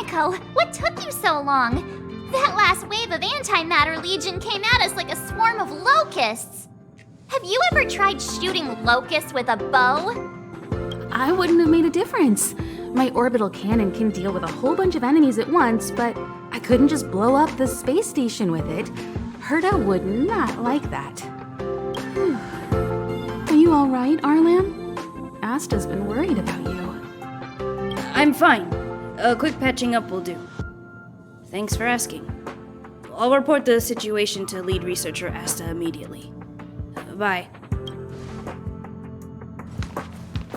Himiko, what took you so long? That last wave of Antimatter Legion came at us like a swarm of locusts. Have you ever tried shooting locusts with a bow? I wouldn't have made a difference. My orbital cannon can deal with a whole bunch of enemies at once, but I couldn't just blow up the space station with it. Herta would not like that. Are you all right, Arlan? Asta's been worried about you. I'm fine. A quick patching up will do. Thanks for asking. I'll report the situation to lead researcher Asta immediately. Bye.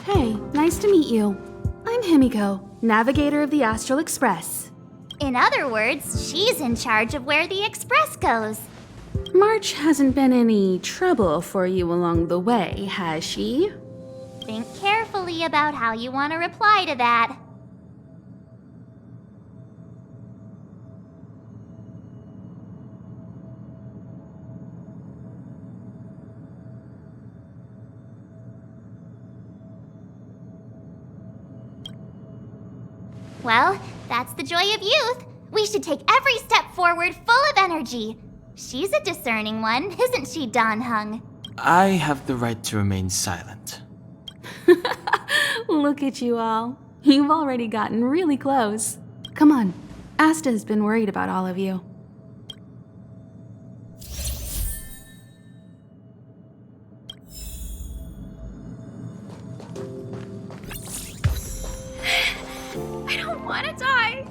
Hey, nice to meet you. I'm Himiko, navigator of the Astral Express. In other words, she's in charge of where the express goes. March hasn't been any trouble for you along the way, has she? Think carefully about how you want to reply to that. Well, that's the joy of youth. We should take every step forward full of energy. She's a discerning one, isn't she, Dan Hung? I have the right to remain silent. Look at you all. You've already gotten really close. Come on, Asta has been worried about all of you. I don't want to die.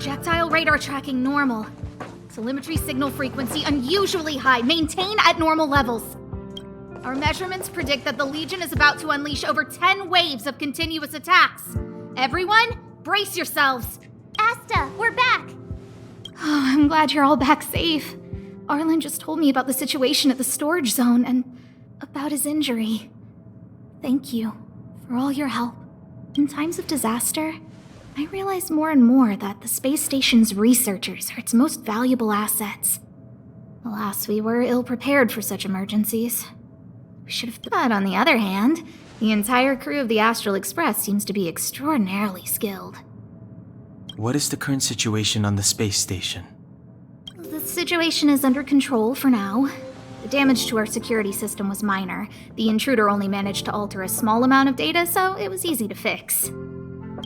Projectile radar tracking normal. Telemetry signal frequency unusually high. Maintain at normal levels. Our measurements predict that the Legion is about to unleash over 10 waves of continuous attacks. Everyone, brace yourselves. Asta, we're back. Oh, I'm glad you're all back safe. Arlen just told me about the situation at the storage zone and about his injury. Thank you for all your help. In times of disaster, I realize more and more that the space station's researchers are its most valuable assets. Alas, we were ill-prepared for such emergencies. We should have... But on the other hand, the entire crew of the Astral Express seems to be extraordinarily skilled. What is the current situation on the space station? The situation is under control for now. The damage to our security system was minor. The intruder only managed to alter a small amount of data, so it was easy to fix.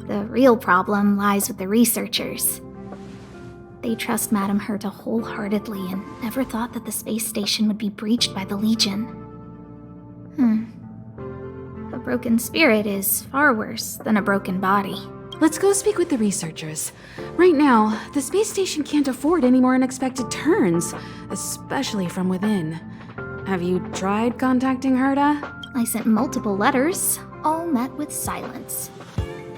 The real problem lies with the researchers. They trust Madame Herta wholeheartedly and never thought that the space station would be breached by the Legion. A broken spirit is far worse than a broken body. Let's go speak with the researchers. Right now, the space station can't afford any more unexpected turns, especially from within. Have you tried contacting Herta? I sent multiple letters, all met with silence.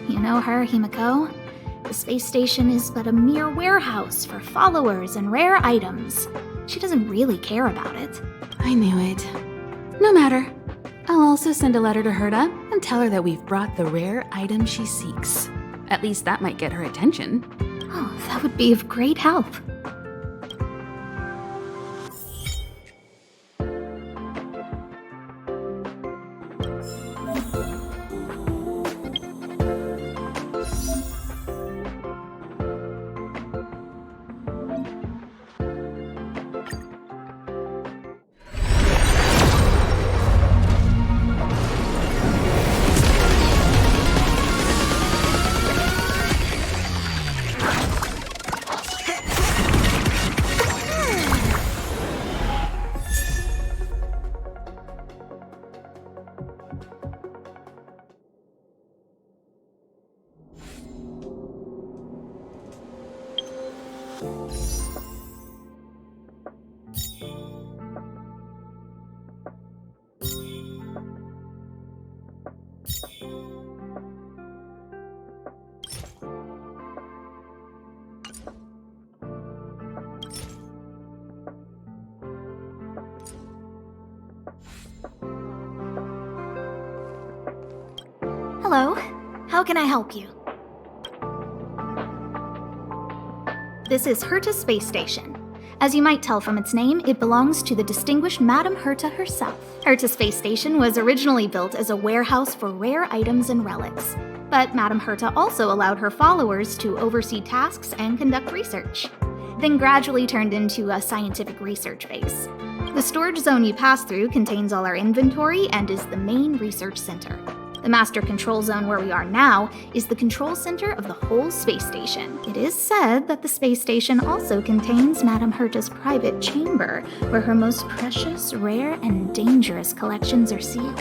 You know her, Himiko. The space station is but a mere warehouse for followers and rare items. She doesn't really care about it. I knew it. No matter. I'll also send a letter to Herta and tell her that we've brought the rare item she seeks. At least that might get her attention. Oh, that would be of great help. Hello, how can I help you? This is Herta Space Station. As you might tell from its name, it belongs to the distinguished Madame Herta herself. Herta Space Station was originally built as a warehouse for rare items and relics, but Madame Herta also allowed her followers to oversee tasks and conduct research, then gradually turned into a scientific research base. The storage zone you pass through contains all our inventory and is the main research center. The master control zone where we are now is the control center of the whole space station. It is said that the space station also contains Madame Herta's private chamber, where her most precious, rare, and dangerous collections are sealed.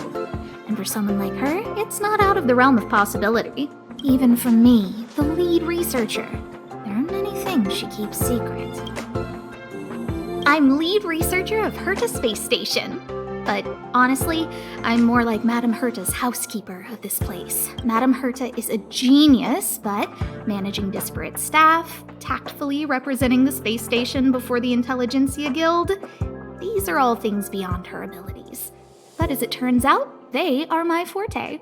And for someone like her, it's not out of the realm of possibility. Even for me, the lead researcher, there are many things she keeps secret. I'm lead researcher of Herta Space Station. But honestly, I'm more like Madame Herta's housekeeper of this place. Madame Herta is a genius, but managing disparate staff, tactfully representing the space station before the Intelligentsia Guild, these are all things beyond her abilities. But as it turns out, they are my forte.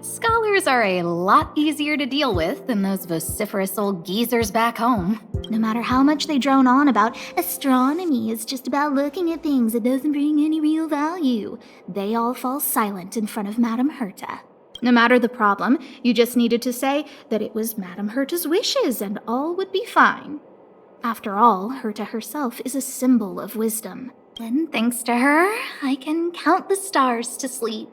Scholars are a lot easier to deal with than those vociferous old geezers back home. No matter how much they drone on about astronomy is just about looking at things that doesn't bring any real value, they all fall silent in front of Madame Herta. No matter the problem, you just needed to say that it was Madame Herta's wishes and all would be fine. After all, Herta herself is a symbol of wisdom. And thanks to her, I can count the stars to sleep.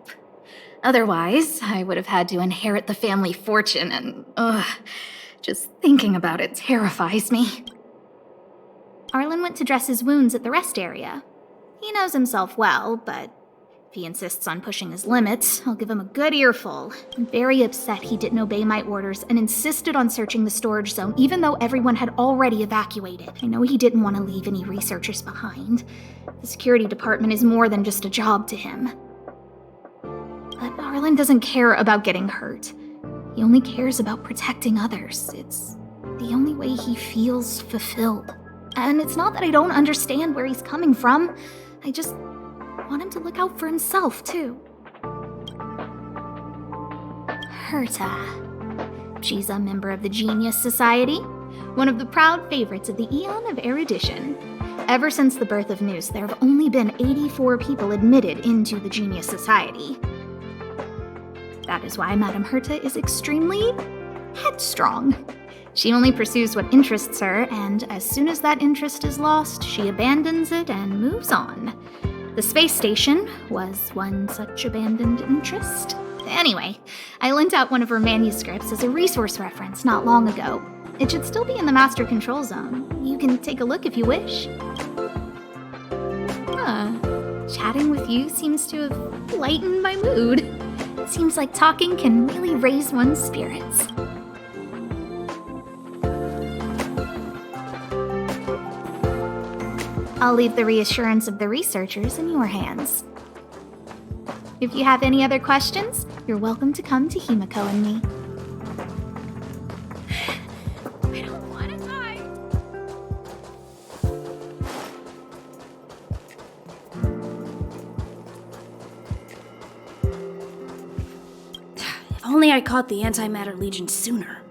Otherwise, I would have had to inherit the family fortune and, just thinking about it terrifies me. Arlen went to dress his wounds at the rest area. He knows himself well, but if he insists on pushing his limits, I'll give him a good earful. I'm very upset he didn't obey my orders and insisted on searching the storage zone even though everyone had already evacuated. I know he didn't want to leave any researchers behind. The security department is more than just a job to him. But Arlen doesn't care about getting hurt. He only cares about protecting others. It's the only way he feels fulfilled. And it's not that I don't understand where he's coming from. I just want him to look out for himself, too. Herta. She's a member of the Genius Society, one of the proud favorites of the Eon of Erudition. Ever since the birth of Noose, there have only been 84 people admitted into the Genius Society. That is why Madame Herta is extremely headstrong. She only pursues what interests her, and as soon as that interest is lost, she abandons it and moves on. The space station was one such abandoned interest. Anyway, I lent out one of her manuscripts as a resource reference not long ago. It should still be in the master control zone. You can take a look if you wish. Chatting with you seems to have lightened my mood. Seems like talking can really raise one's spirits. I'll leave the reassurance of the researchers in your hands. If you have any other questions, you're welcome to come to Himiko and me. I don't want to die. If only I caught the Antimatter Legion sooner.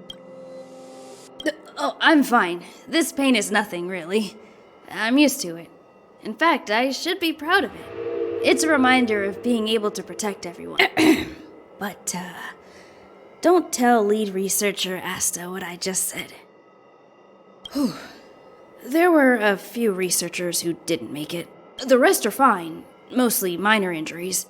Oh, I'm fine. This pain is nothing, really. I'm used to it. In fact, I should be proud of it. It's a reminder of being able to protect everyone. But, don't tell lead researcher Asta what I just said. Whew. There were a few researchers who didn't make it. The rest are fine, mostly minor injuries.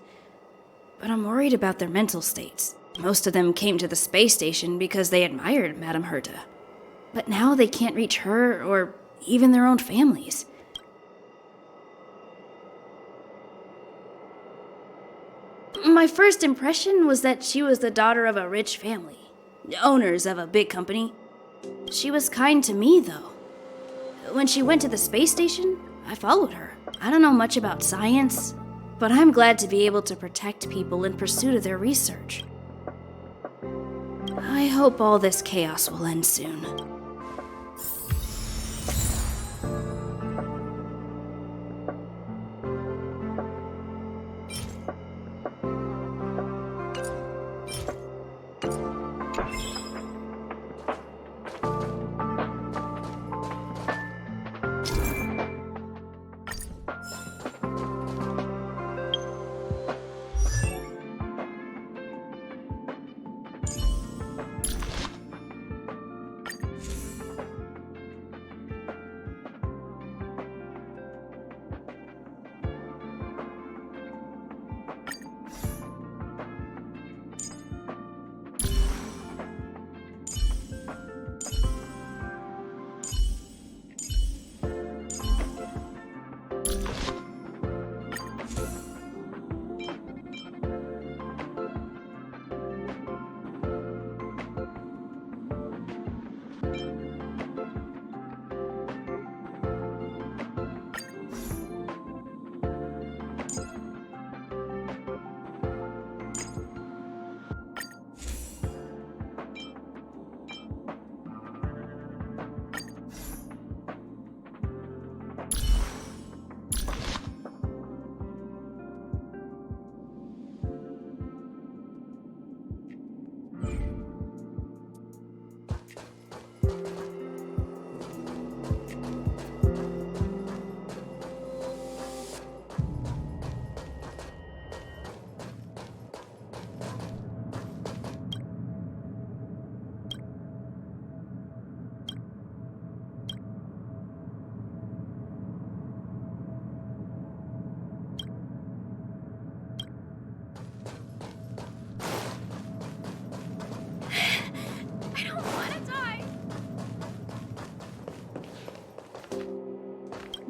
But I'm worried about their mental states. Most of them came to the space station because they admired Madame Herta. But now they can't reach her or even their own families. My first impression was that she was the daughter of a rich family, owners of a big company. She was kind to me, though. When she went to the space station, I followed her. I don't know much about science, but I'm glad to be able to protect people in pursuit of their research. I hope all this chaos will end soon.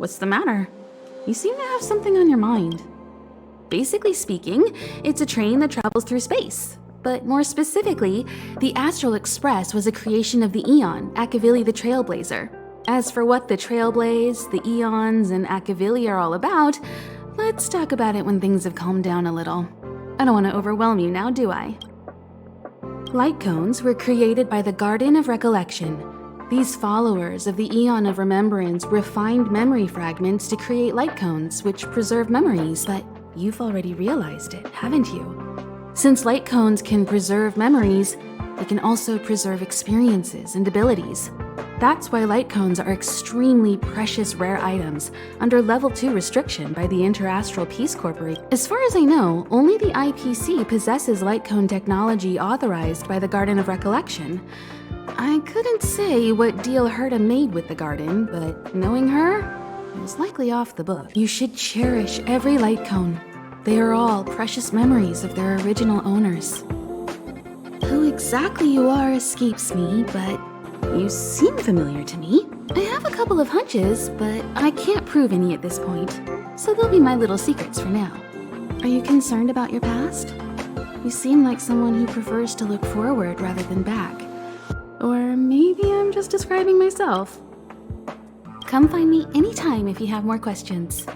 What's the matter? You seem to have something on your mind. Basically speaking, it's a train that travels through space. But more specifically, the Astral Express was a creation of the Eon, Akavili the Trailblazer. As for what the Trailblaze, the Eons, and Akavili are all about, let's talk about it when things have calmed down a little. I don't want to overwhelm you now, do I? Light cones were created by the Garden of Recollection. These followers of the Eon of Remembrance refined memory fragments to create light cones, which preserve memories, but you've already realized it, haven't you? Since light cones can preserve memories, they can also preserve experiences and abilities. That's why light cones are extremely precious rare items under Level 2 restriction by the Interastral Peace Corporation. As far as I know, only the IPC possesses light cone technology authorized by the Garden of Recollection. I couldn't say what deal Herta made with the garden, but knowing her, it was likely off the book. You should cherish every light cone. They are all precious memories of their original owners. Who exactly you are escapes me, but you seem familiar to me. I have a couple of hunches, but I can't prove any at this point, so they'll be my little secrets for now. Are you concerned about your past? You seem like someone who prefers to look forward rather than back. Or maybe I'm just describing myself. Come find me anytime if you have more questions.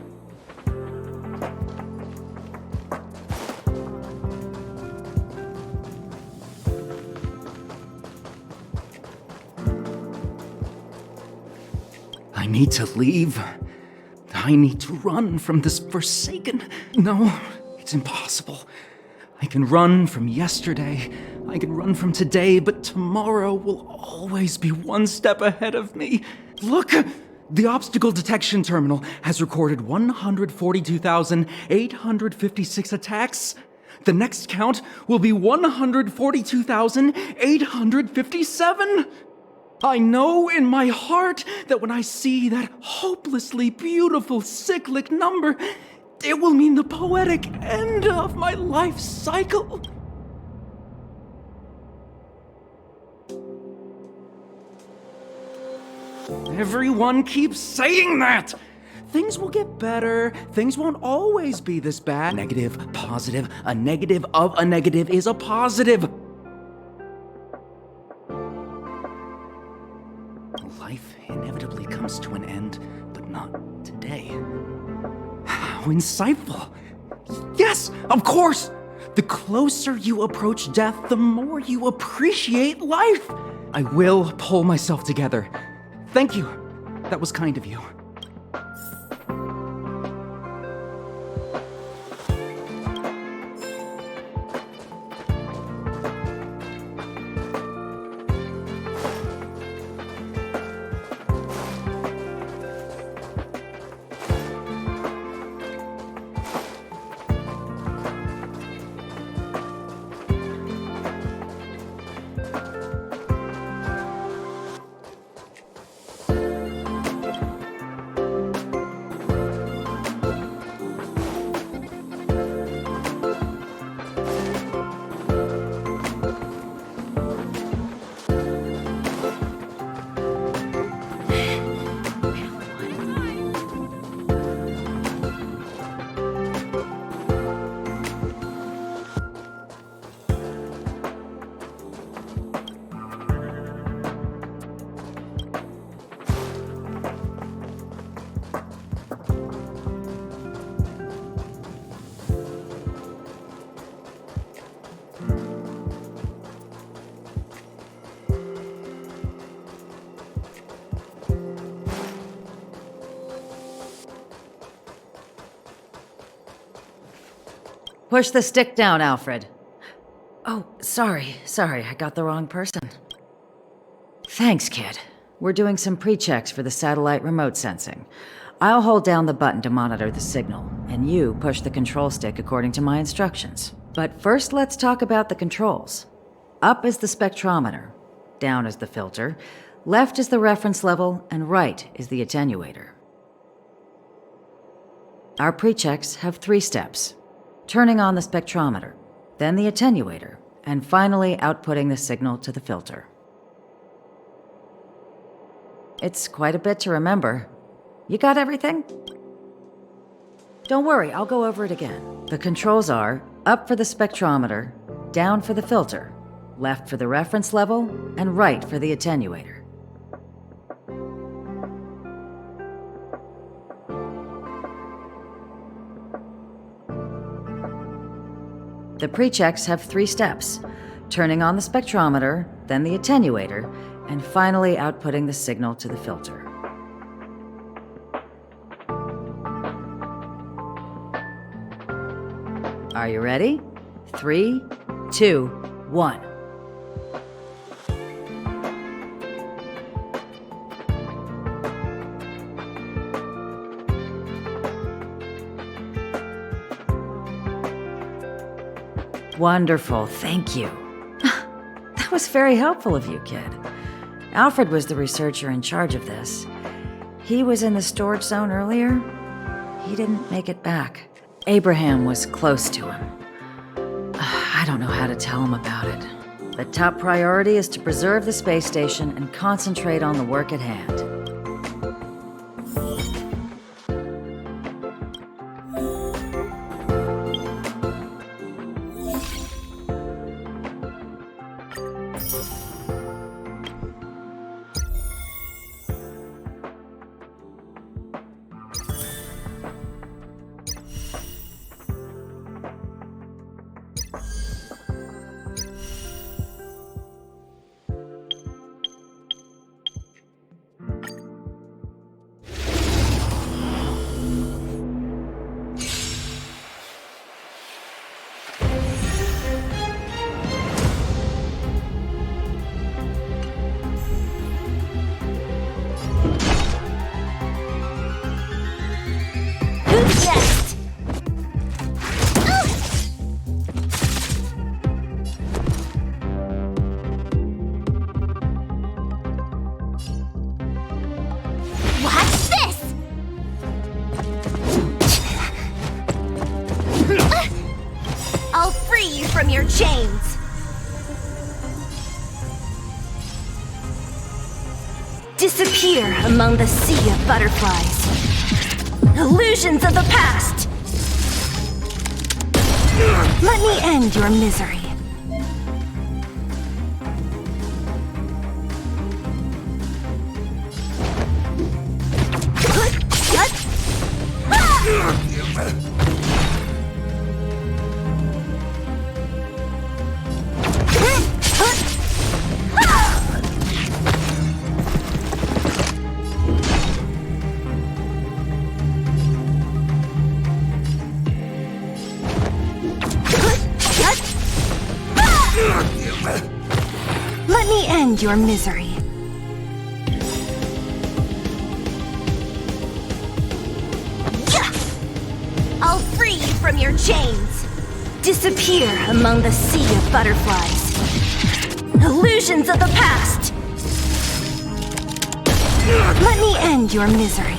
I need to leave. I need to run from this forsaken... No, it's impossible. I can run from yesterday, I can run from today, but tomorrow will always be one step ahead of me. Look! The obstacle detection terminal has recorded 142,856 attacks. The next count will be 142,857. I know in my heart that when I see that hopelessly beautiful cyclic number, it will mean the poetic end of my life cycle. Everyone keeps saying that! Things will get better. Things won't always be this bad. Negative, positive, a negative of a negative is a positive. Life inevitably comes to an end. today. How insightful. Yes, of course! The closer you approach death, the more you appreciate life. I will pull myself together. Thank you. That was kind of you. Push the stick down, Alfred. Oh, sorry, I got the wrong person. Thanks, kid. We're doing some pre-checks for the satellite remote sensing. I'll hold down the button to monitor the signal, and you push the control stick according to my instructions. But first, let's talk about the controls. Up is the spectrometer, down is the filter, left is the reference level, and right is the attenuator. Our pre-checks have 3 steps. Turning on the spectrometer, then the attenuator, and finally outputting the signal to the filter. It's quite a bit to remember. You got everything? Don't worry, I'll go over it again. The controls are up for the spectrometer, down for the filter, left for the reference level, and right for the attenuator. The pre-checks have 3 steps: turning on the spectrometer, then the attenuator, and finally outputting the signal to the filter. Are you ready? 3, 2, 1. Wonderful, thank you. That was very helpful of you, kid. Alfred was the researcher in charge of this. He was in the storage zone earlier. He didn't make it back. Abraham was close to him. I don't know how to tell him about it. The top priority is to preserve the space station and concentrate on the work at hand. From your chains. Disappear among the sea of butterflies. Illusions of the past. Let me end your misery. Let me end your misery. I'll free you from your chains. Disappear among the sea of butterflies. Illusions of the past. Let me end your misery.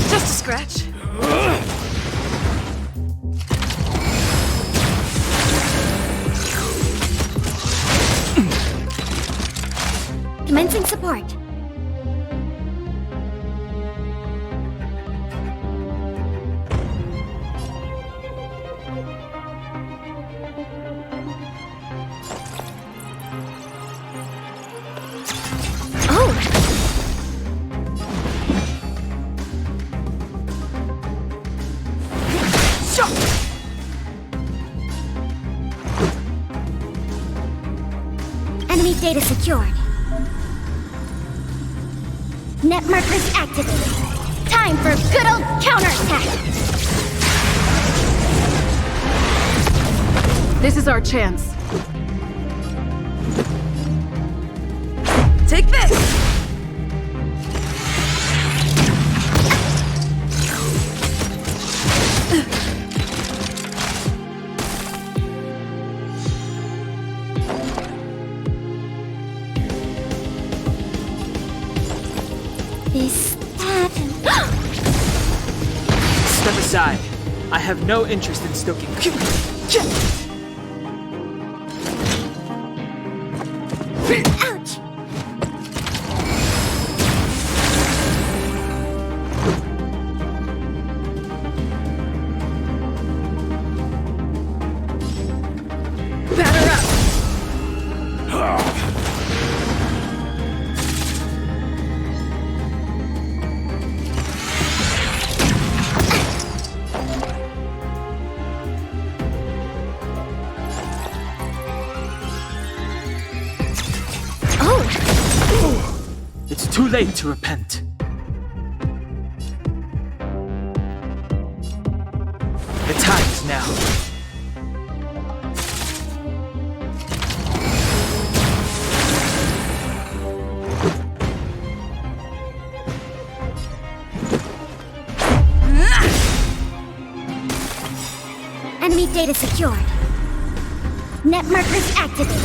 Just a scratch. Commencing support. Enemy data secured. Net markers activated. Time for a good old counterattack. This is our chance. Take this! Is that... Step aside. I have no interest in stoking. Ouch! Batter up! It's too late to repent. The time is now. Enemy data secured. Net markers activated.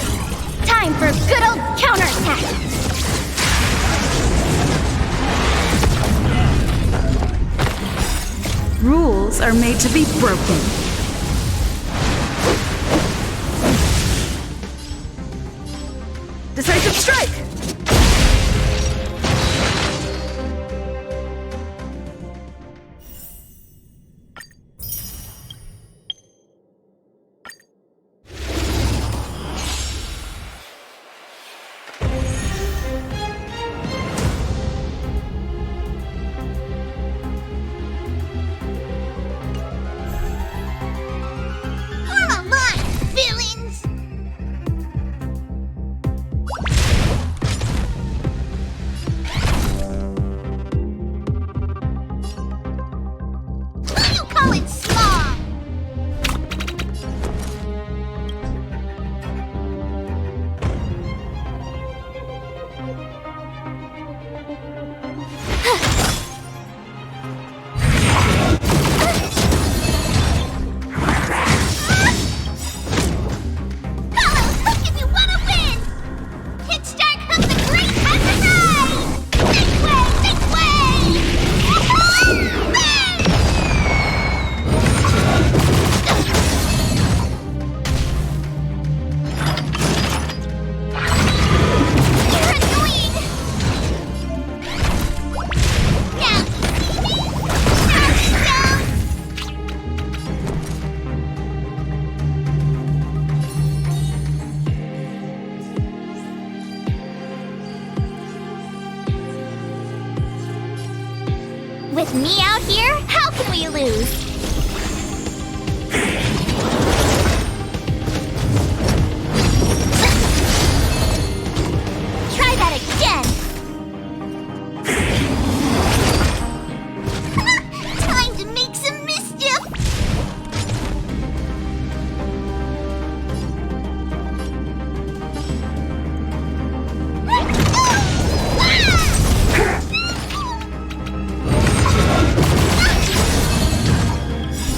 Time for a good old counterattack. Rules are made to be broken. Decisive strike! Come on, villains! With me out here, how can we lose? Try that again! Time to make some mischief!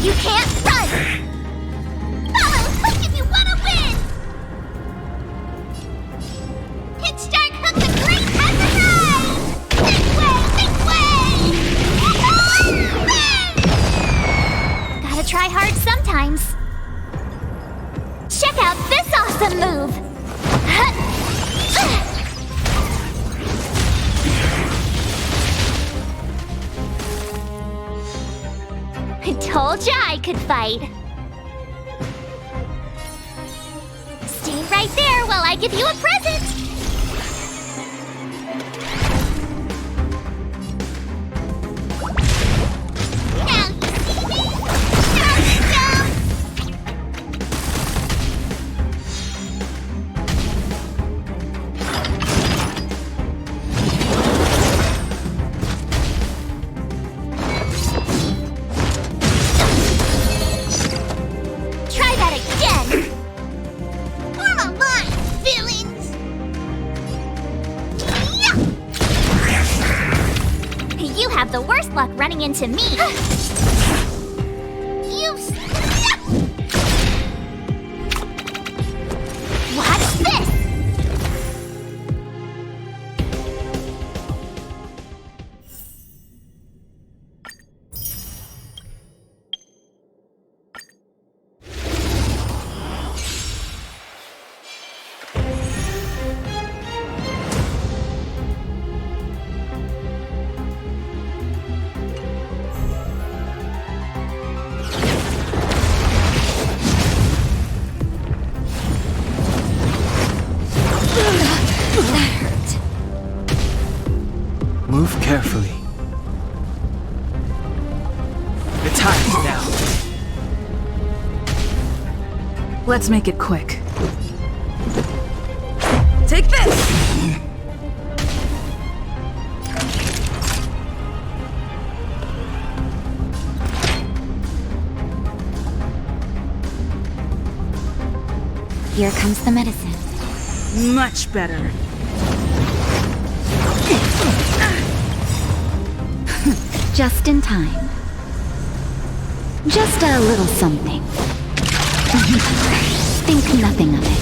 You can't run! Follow hook if you want to win! Hit start hook the great has arrived! Think way! Gotta try hard sometimes. Check out this awesome move! I told ya I could fight. Stay right there while I give you a present. Now you see me? Now you don't. Try that again! Form a line, villains! Yeah! You have the worst luck running into me! You... Watch this! Move carefully. The time is now. Let's make it quick. Take this! Here comes the medicine. Much better. Just in time. Just a little something. Think nothing of it.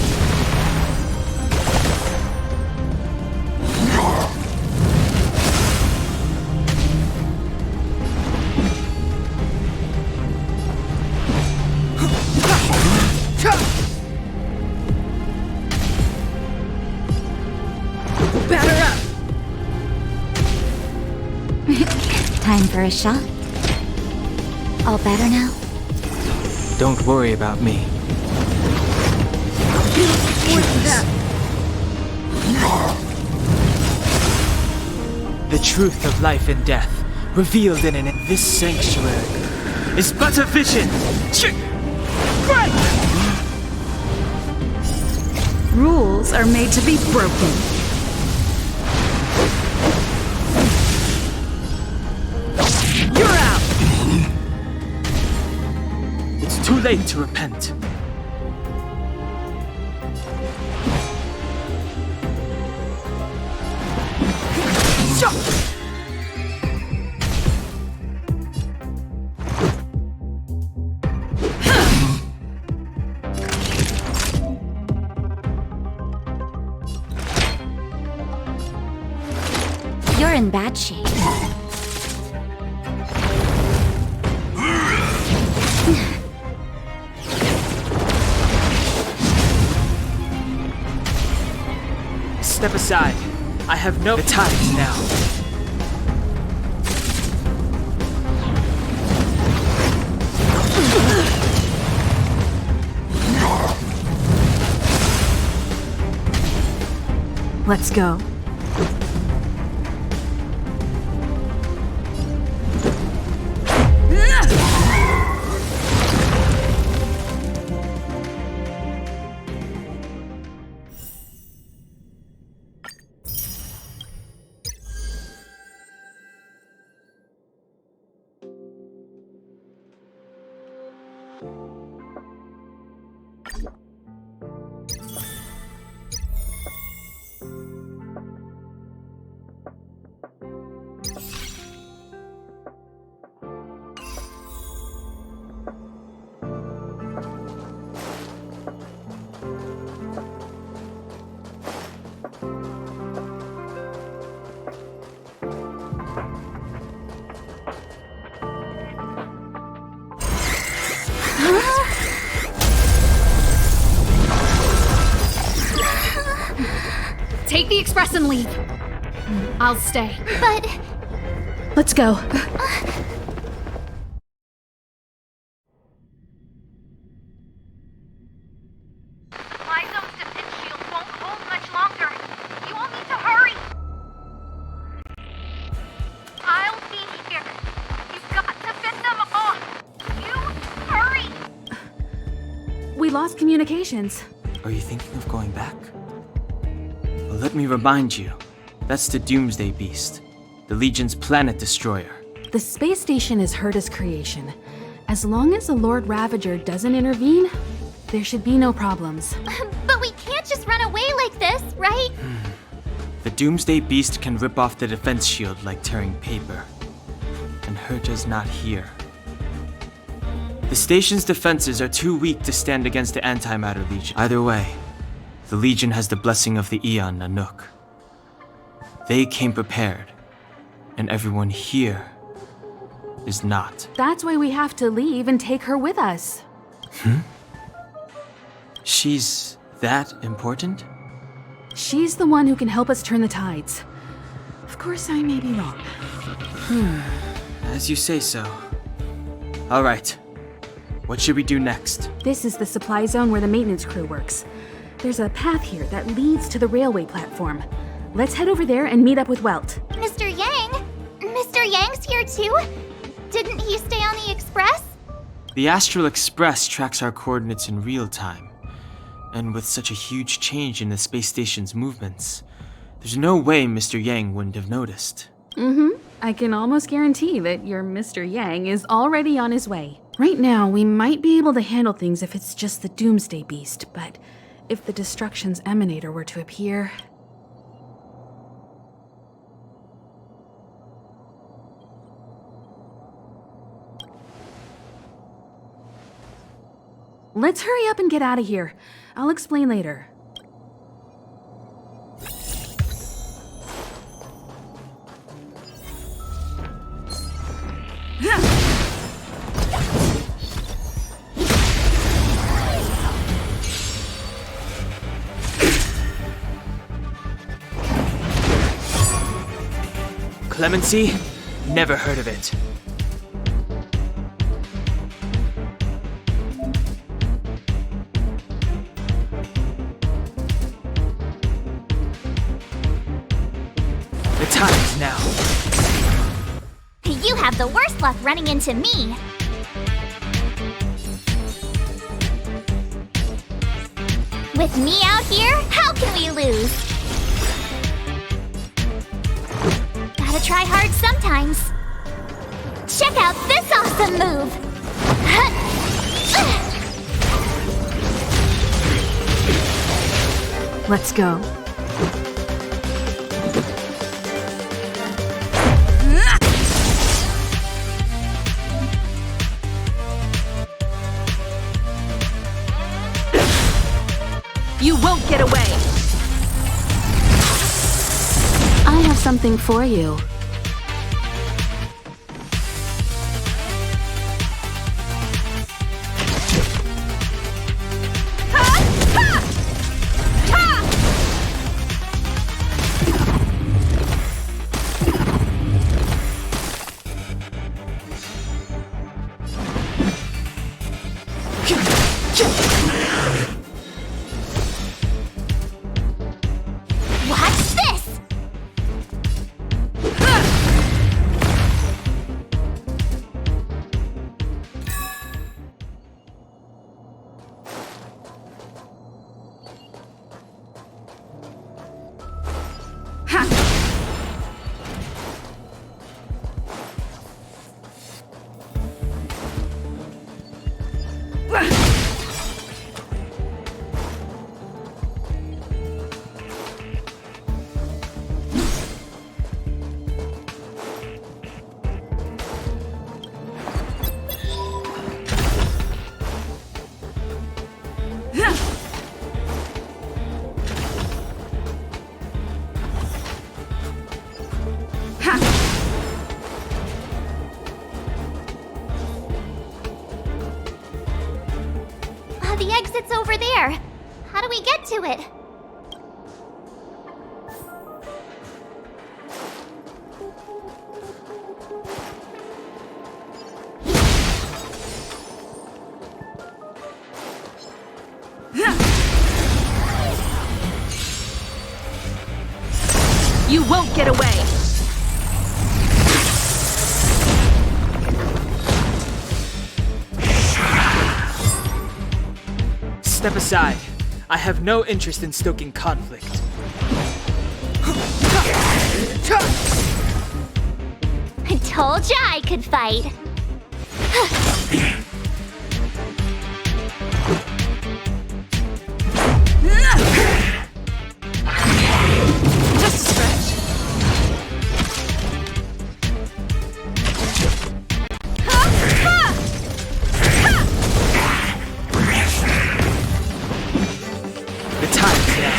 Batter up! Time for a shot. All better now? Don't worry about me. What's that? The truth of life and death, revealed in this sanctuary, is but a vision. Rules are made to be broken. You're out! It's too late to repent. You're in bad shape. Step aside. I have no time now. Let's go. Take the express and leave. I'll stay. But Let's go. Supply zone's defense shield won't hold much longer. You all need to hurry. I'll be here. You've got to fend them off. You hurry. We lost communications. Are you thinking of going back? Well, let me remind you. That's the Doomsday Beast, the Legion's planet destroyer. The space station is Herta's creation. As long as the Lord Ravager doesn't intervene, there should be no problems. but we can't just run away like this, right? The Doomsday Beast can rip off the defense shield like tearing paper. And Herta's not here. The station's defenses are too weak to stand against the Antimatter Legion. Either way, the Legion has the blessing of the Aeon Nanook. They came prepared, and everyone here is not. That's why we have to leave and take her with us. She's that important? She's the one who can help us turn the tides. Of course, I may be wrong. As you say so. All right. What should we do next? This is the supply zone where the maintenance crew works. There's a path here that leads to the railway platform. Let's head over there and meet up with Welt. Mr. Yang? Mr. Yang's here too? Didn't he stay on the Express? The Astral Express tracks our coordinates in real time. And with such a huge change in the space station's movements, there's no way Mr. Yang wouldn't have noticed. I can almost guarantee that your Mr. Yang is already on his way. Right now, we might be able to handle things if it's just the Doomsday Beast, but if the Destruction's Emanator were to appear... Let's hurry up and get out of here. I'll explain later. Clemency? Never heard of it. The time's now. You have the worst luck running into me. With me out here, how can we lose? Gotta try hard sometimes. Check out this awesome move! Let's go. You won't get away! I have something for you. Watch this! The exit's over there. How do we get to it? You won't get away! Step aside. I have no interest in stoking conflict. I told ya I could fight. Just a stretch. The time's now.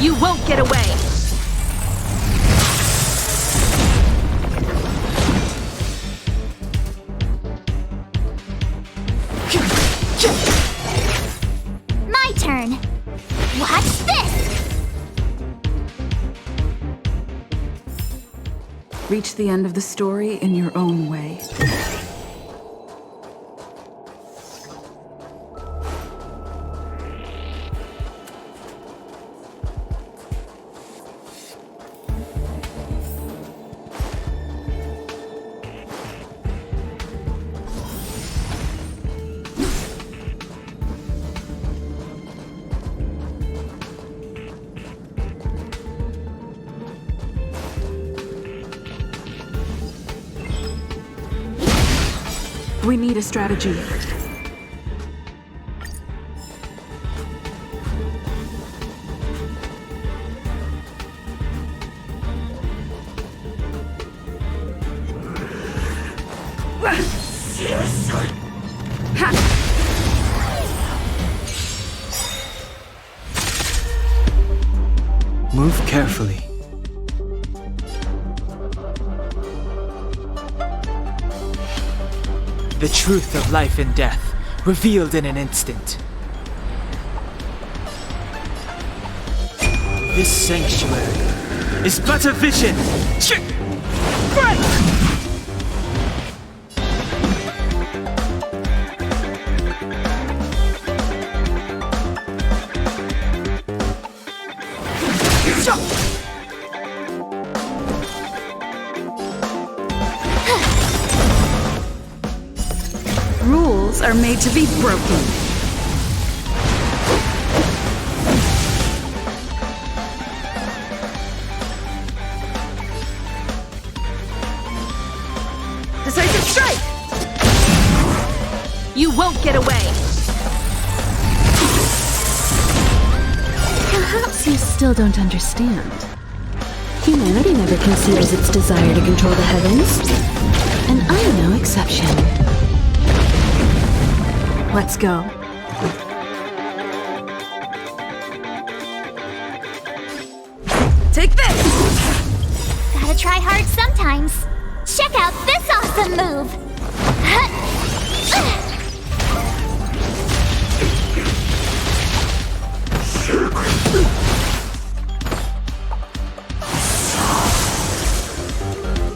You won't get away! My turn. Watch this! Reach the end of the story in your own way. We need a strategy. Move carefully. The truth of life and death, revealed in an instant. This sanctuary is but a vision. Rules are made to be broken. Decisive strike! You won't get away! Perhaps you still don't understand. Humanity never conceals its desire to control the heavens, and I'm no exception. Let's go. Take this! Gotta try hard sometimes. Check out this awesome move!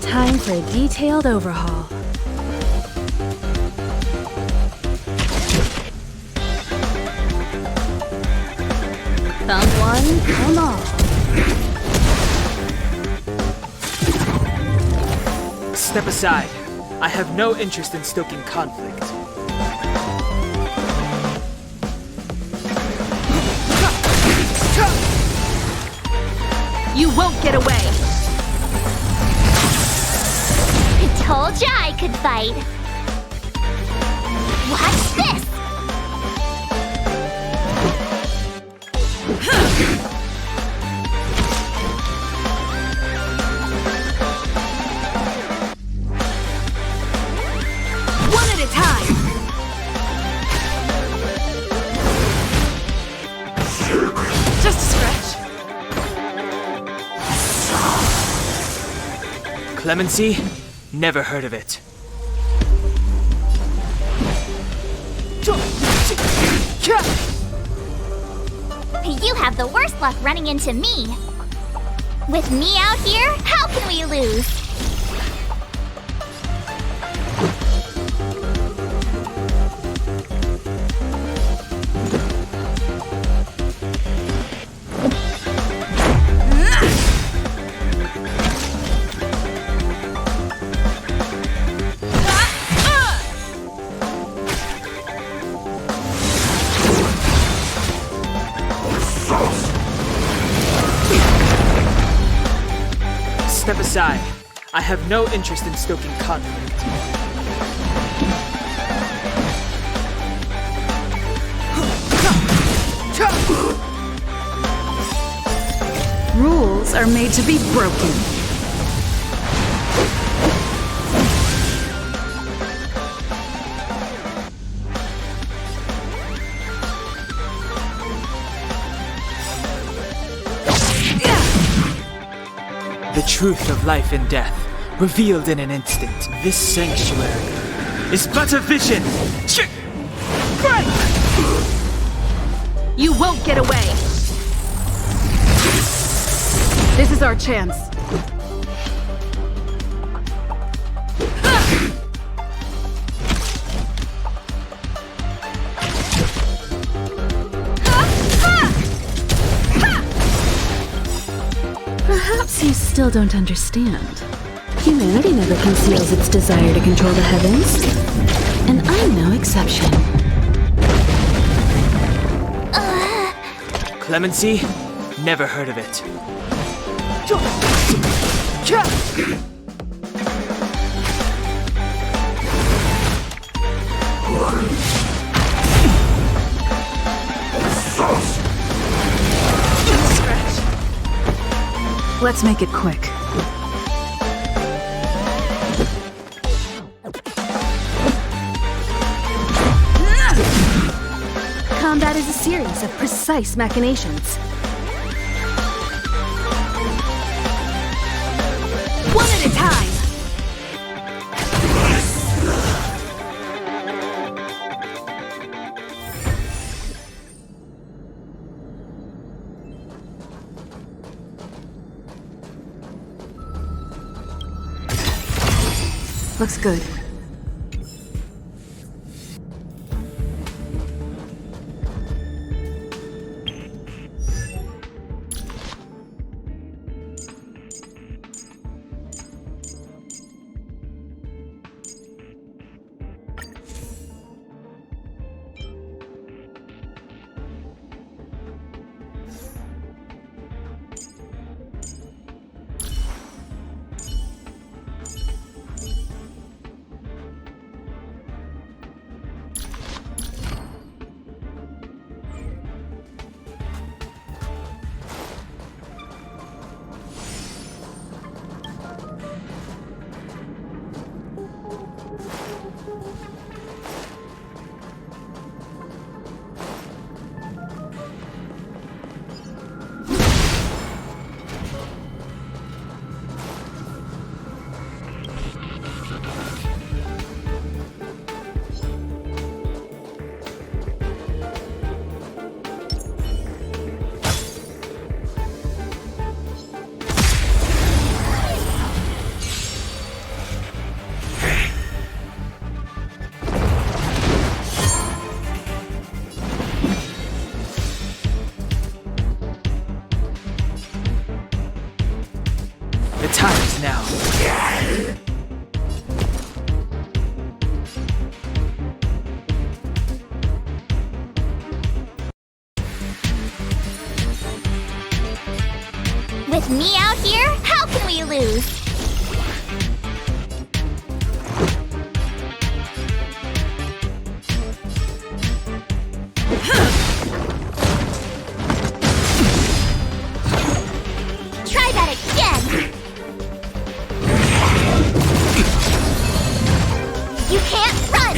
Time for a detailed overhaul. one, come all. Step aside. I have no interest in stoking conflict. You won't get away! I told ya I could fight. Watch this! One at a time! Just a scratch. Clemency? Never heard of it. You have the worst luck running into me. With me out here, how can we lose? Step aside. I have no interest in stoking conflict. Rules are made to be broken. The truth of life and death, revealed in an instant. This sanctuary is but a vision. You won't get away! This is our chance. Perhaps you still don't understand. Humanity never conceals its desire to control the heavens, and I'm no exception. Clemency? Never heard of it. Let's make it quick. Combat is a series of precise machinations. One at a time! Looks good. With me out here, how can we lose? Try that again! You can't run!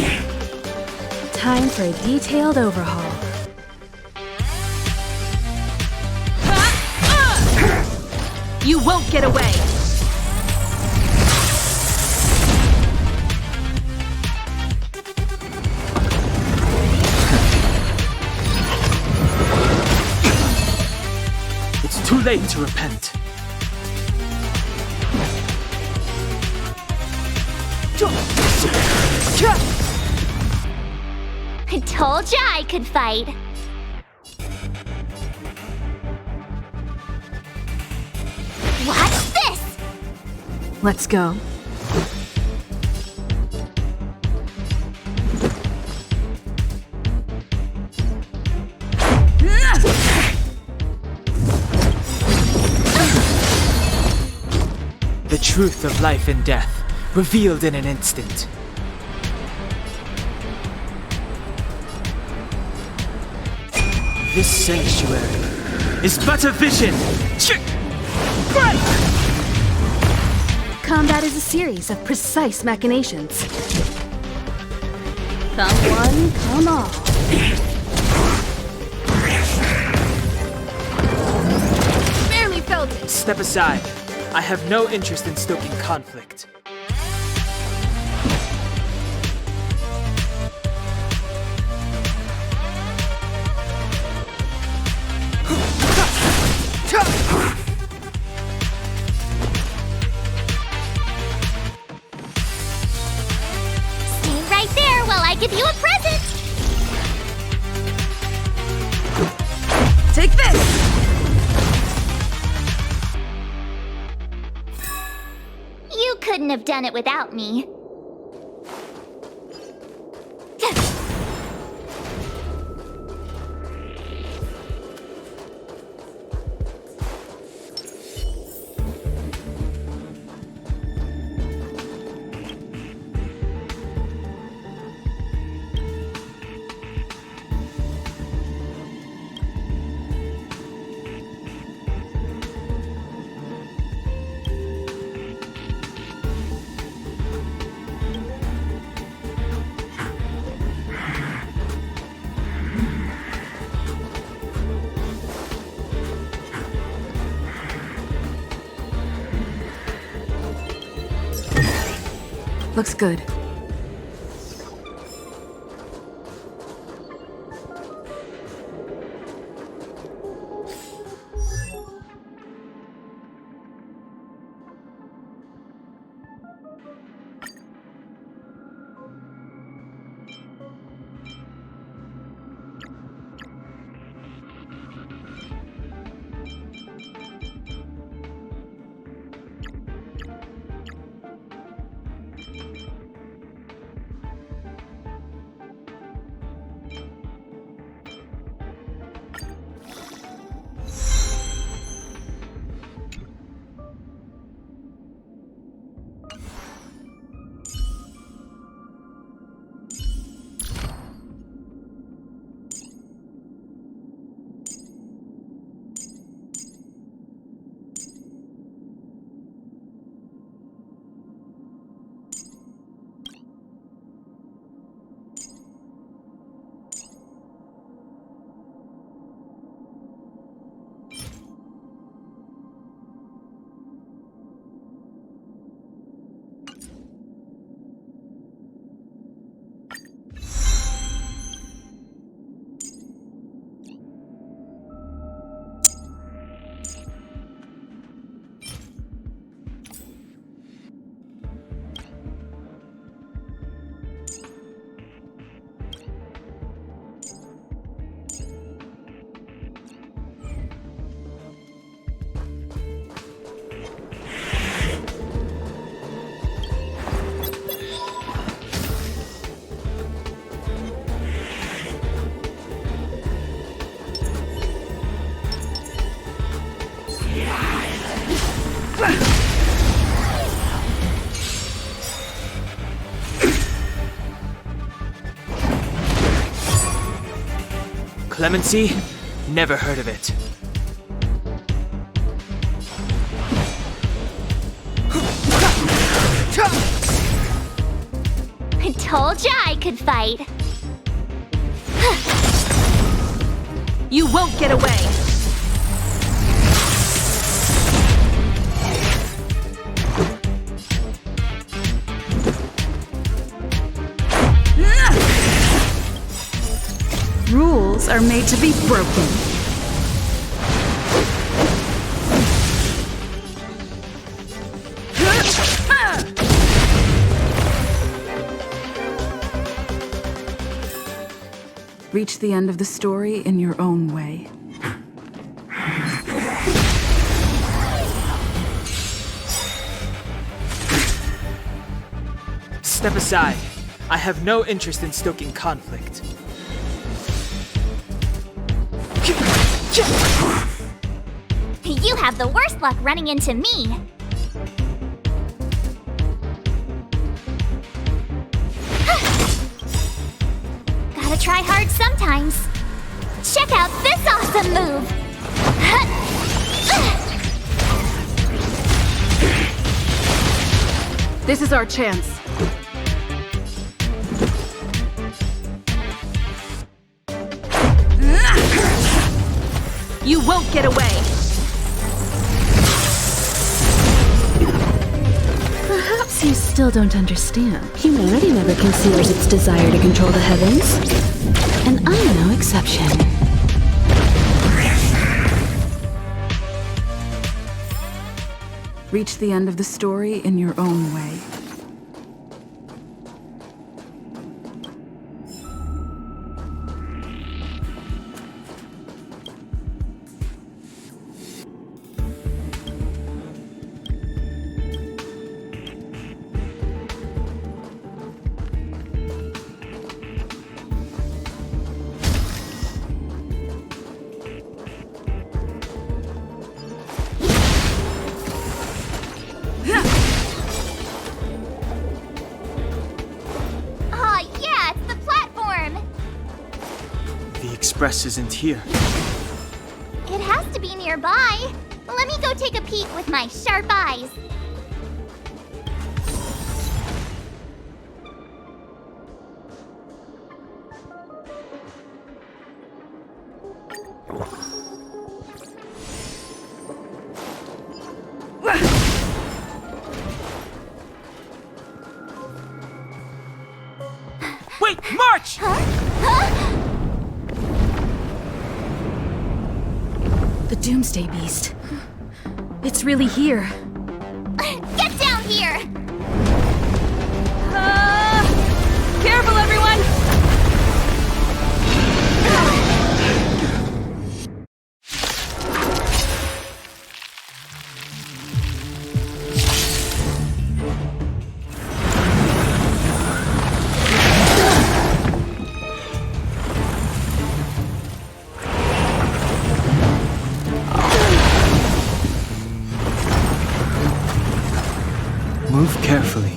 Time for a detailed overhaul. You won't get away! It's too late to repent. I told ya I could fight. Watch this! Let's go. The truth of life and death, revealed in an instant. This sanctuary is but a vision! Combat is a series of precise machinations. Come one, come all. Barely felt it! Step aside. I have no interest in stoking conflict. Stay right there while I give you a present! Take this! You couldn't have done it without me. Looks good. Clemency? Never heard of it. I told ya I could fight. You won't get away! Rules are made to be broken. Reach the end of the story in your own way. Step aside. I have no interest in stoking conflict. You have the worst luck running into me. Gotta try hard sometimes. Check out this awesome move! This is our chance. You won't get away! Perhaps you still don't understand. Humanity never conceals its desire to control the heavens. And I'm no exception. Reach the end of the story in your own way. Express isn't here. It has to be nearby. Let me go take a peek with my sharp eyes. Wait, march! The Doomsday Beast. It's really here. Get down here! Careful, everyone! Move carefully.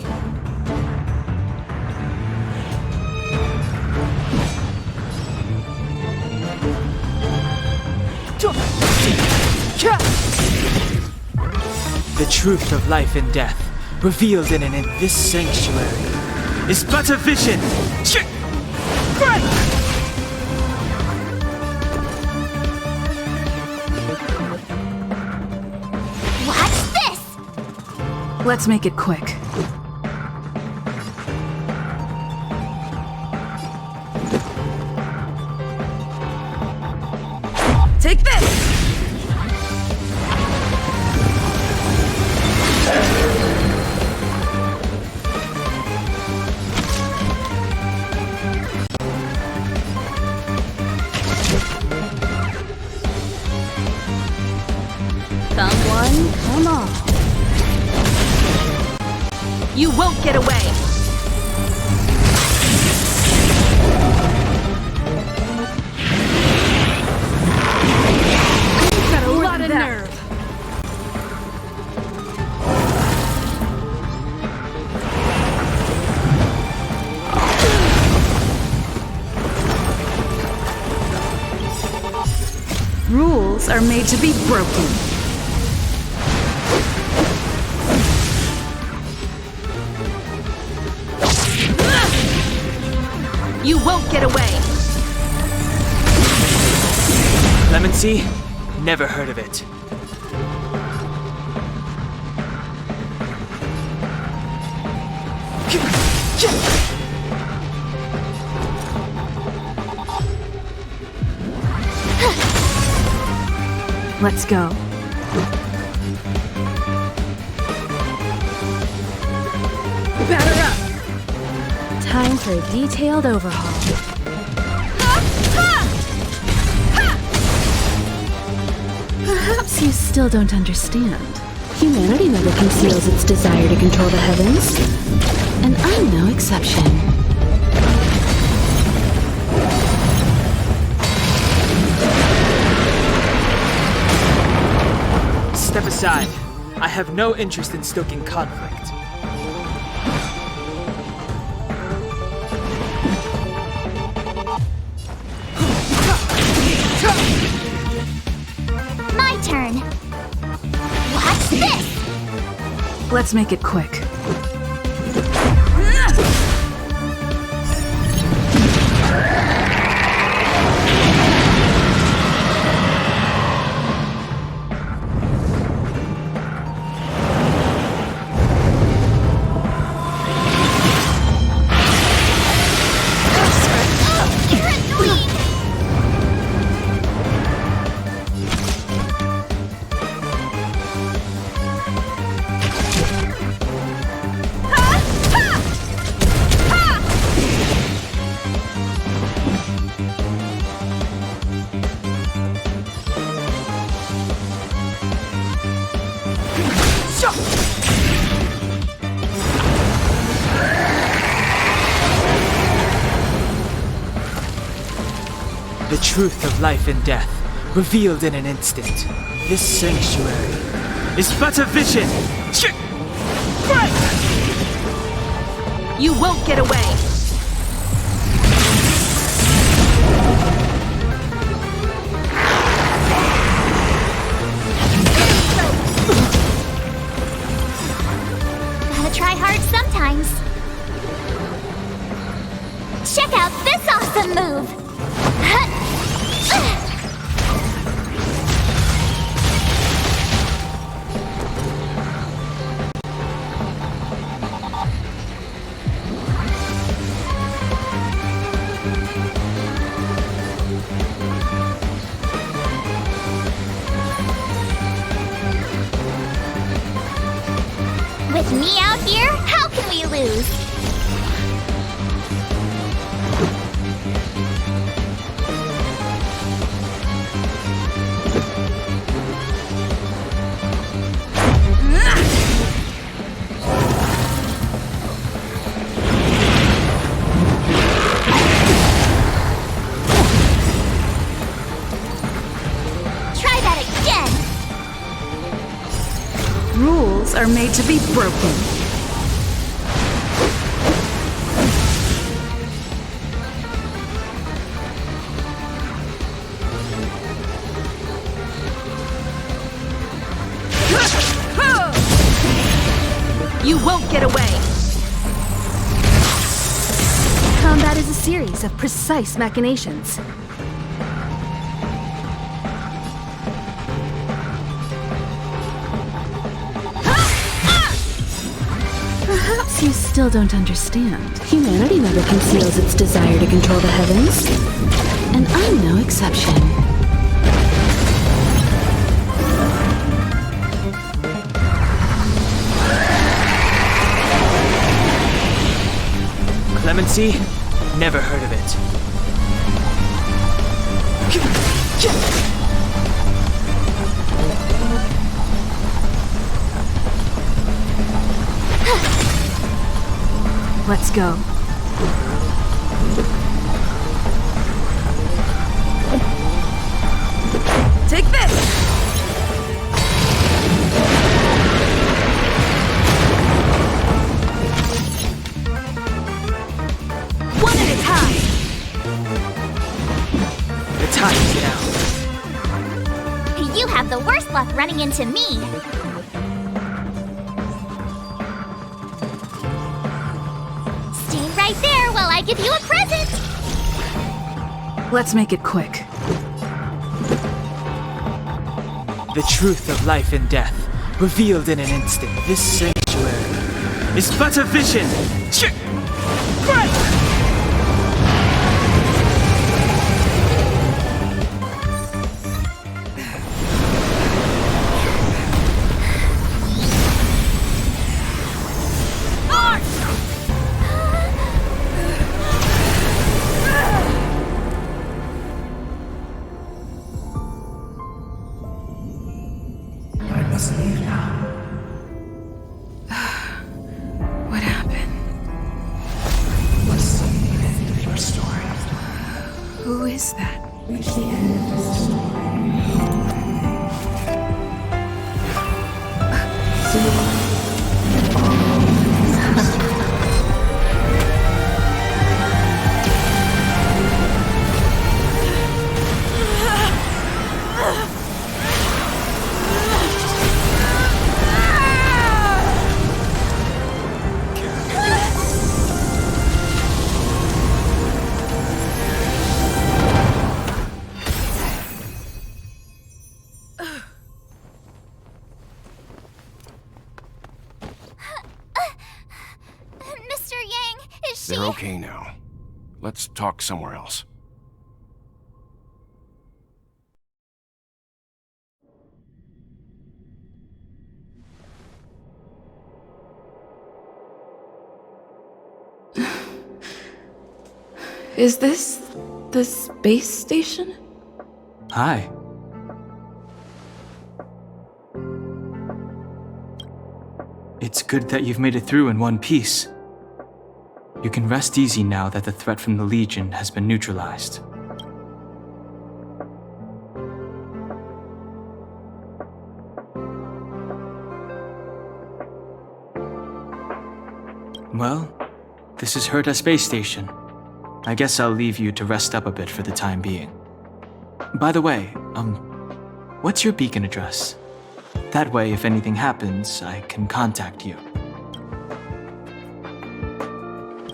The truth of life and death, revealed in this sanctuary, is but a vision. Watch this! Let's make it quick. Take this! Someone, come on. You won't get away! You've got a lot of nerve! Rules are made to be broken. You won't get away! Clemency? Never heard of it. Let's go. Batter up! Time for a detailed overhaul. Perhaps you still don't understand. Humanity never conceals its desire to control the heavens. And I'm no exception. Step aside. I have no interest in stoking conflict. My turn. Watch this! Let's make it quick. The truth of life and death, revealed in an instant. This sanctuary is but a vision! You won't get away! Gotta try hard sometimes. Check out this awesome move! With me out here, how can we lose? Try that again! Rules are made to be broken. You won't get away! Combat is a series of precise machinations. Perhaps you still don't understand. Humanity never conceals its desire to control the heavens. And I'm no exception. Clemency? Never heard of it. Let's go. Take this! One at a time! The time is now. worse luck running into me. Stay right there while I give you a present. Let's make it quick. The truth of life and death, revealed in an instant. This sanctuary is but a vision. Fight! What happened? Your story. Who is that? Reach the end of this story. Mr. Yang, is she... They're okay now. Let's talk somewhere else. Is this the space station? Hi. It's good that you've made it through in one piece. You can rest easy now that the threat from the Legion has been neutralized. Well, this is Herta Space Station. I guess I'll leave you to rest up a bit for the time being. By the way, what's your beacon address? That way, if anything happens, I can contact you.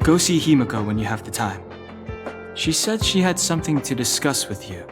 Go see Himiko when you have the time. She said she had something to discuss with you.